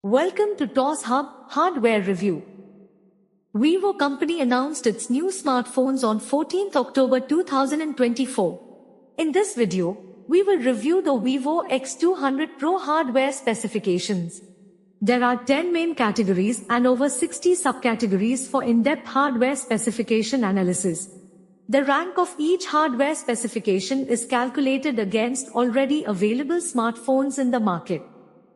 Welcome to TOS Hub Hardware Review. Vivo company announced its new smartphones on 14th October 2024. In this video, we will review the Vivo X200 Pro hardware specifications. There are 10 main categories and over 60 subcategories for in-depth hardware specification analysis. The rank of each hardware specification is calculated against already available smartphones in the market.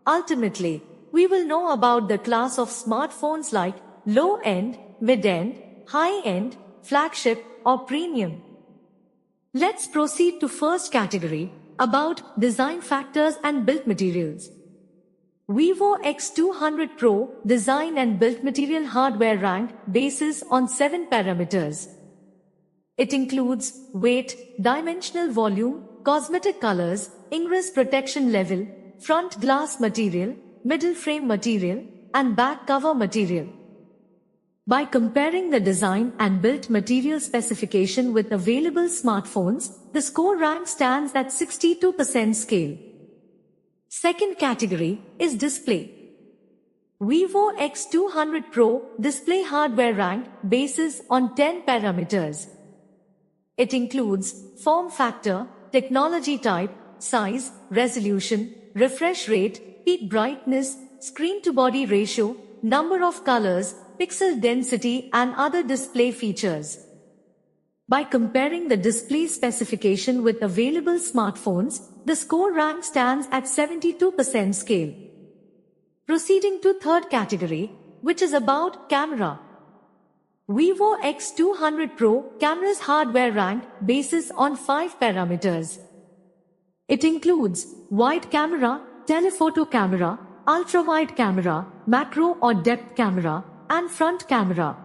Ultimately, we will know about the class of smartphones like low-end, mid-end, high-end, flagship, or premium. Let's proceed to first category, about design factors and build materials. Vivo X200 Pro design and build material hardware rank bases on 7 parameters. It includes weight, dimensional volume, cosmetic colors, ingress protection level, front glass material, middle frame material, and back cover material. By comparing the design and build material specification with available smartphones, the score rank stands at 62% scale. Second category is display. Vivo X200 Pro display hardware rank bases on 10 parameters. It includes form factor, technology type, size, resolution, refresh rate, peak brightness, screen-to-body ratio, number of colors, pixel density, and other display features. By comparing the display specification with available smartphones, the score rank stands at 72% scale. Proceeding to third category, which is about camera. Vivo X200 Pro camera's hardware rank bases on 5 parameters. It includes wide camera, telephoto camera, ultra-wide camera, macro or depth camera, and front camera.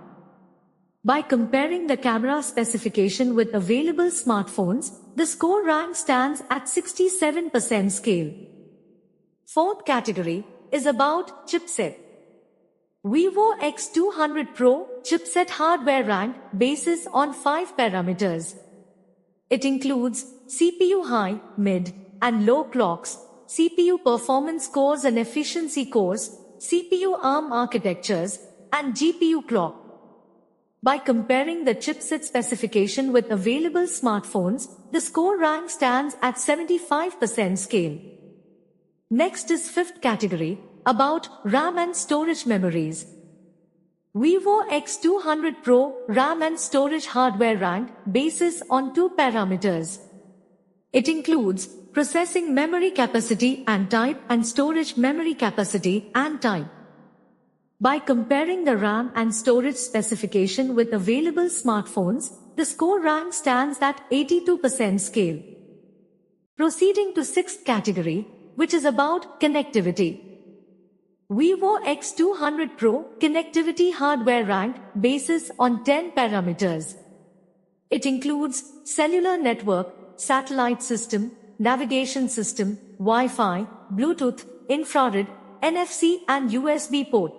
By comparing the camera specification with available smartphones, the score rank stands at 67% scale. Fourth category is about chipset. Vivo X200 Pro chipset hardware rank bases on 5 parameters. It includes CPU high, mid, and low clocks, CPU performance cores and efficiency cores, CPU ARM architectures, and GPU clock. By comparing the chipset specification with available smartphones, the score rank stands at 75% scale. Next is fifth category, about RAM and storage memories. Vivo X200 Pro RAM and storage hardware rank bases on 2 parameters. It includes processing memory capacity and type and storage memory capacity and type. By comparing the RAM and storage specification with available smartphones, the score rank stands at 82% scale. Proceeding to sixth category, which is about connectivity. Vivo X200 Pro connectivity hardware rank bases on 10 parameters. It includes cellular network, satellite system, navigation system, Wi-Fi, Bluetooth, infrared, NFC and USB port.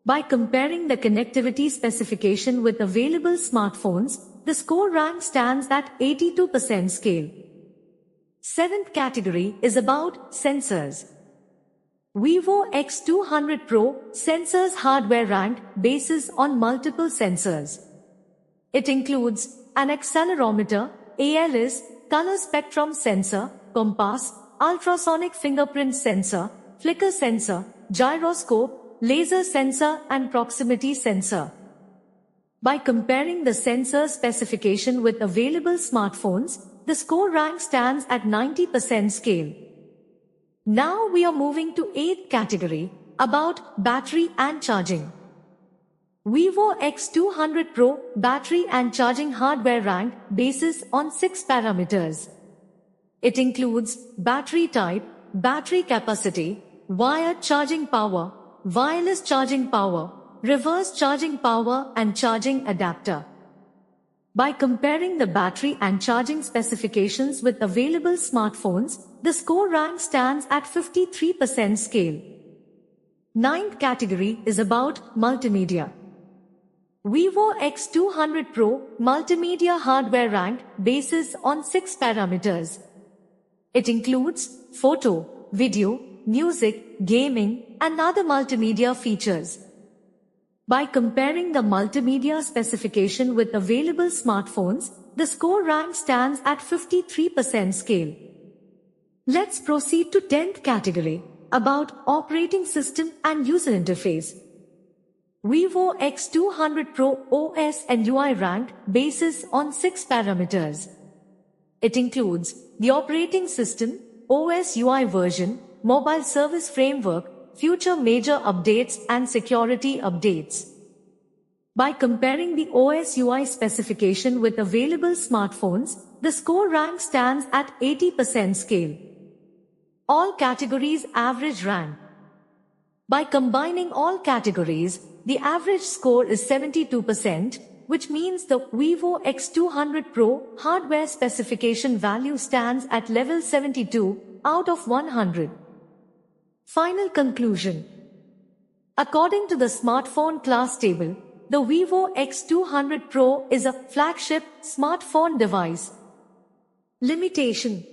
By comparing the connectivity specification with available smartphones, the score rank stands at 82% scale. Seventh category is about sensors. Vivo X200 Pro sensors hardware rank bases on multiple sensors. It includes an accelerometer, ALS, color spectrum sensor, compass, ultrasonic fingerprint sensor, flicker sensor, gyroscope, laser sensor and proximity sensor. By comparing the sensor specification with available smartphones, the score rank stands at 90% scale. Now we are moving to 8th category, about battery and charging. Vivo X200 Pro battery and charging hardware rank bases on 6 parameters. It includes battery type, battery capacity, wired charging power, wireless charging power, reverse charging power and charging adapter. By comparing the battery and charging specifications with available smartphones, the score rank stands at 53% scale. Ninth category is about multimedia. Vivo X200 Pro multimedia hardware rank bases on 6 parameters. It includes photo, video, music, gaming, and other multimedia features. By comparing the multimedia specification with available smartphones, the score rank stands at 53% scale. Let's proceed to 10th category, about operating system and user interface. Vivo X200 Pro OS and UI rank bases on 6 parameters. It includes the operating system, OS UI version, mobile service framework, future major updates and security updates. By comparing the OS UI specification with available smartphones, the score rank stands at 80% scale. All categories average rank. By combining all categories, the average score is 72%, which means the Vivo X200 Pro hardware specification value stands at level 72 out of 100. Final conclusion. According to the smartphone class table, the Vivo X200 Pro is a flagship smartphone device. Limitation.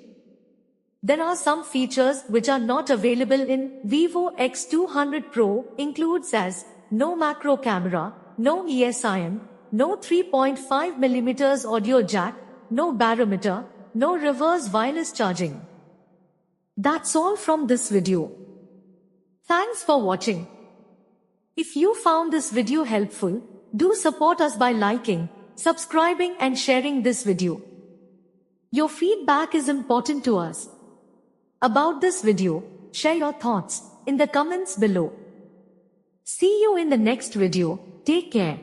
There are some features which are not available in Vivo X200 Pro, includes as no macro camera, no eSIM, no 3.5mm audio jack, no barometer, no reverse wireless charging. That's all from this video. Thanks for watching. If you found this video helpful, do support us by liking, subscribing and sharing this video. Your feedback is important to us. About this video, share your thoughts in the comments below. See you in the next video. Take care.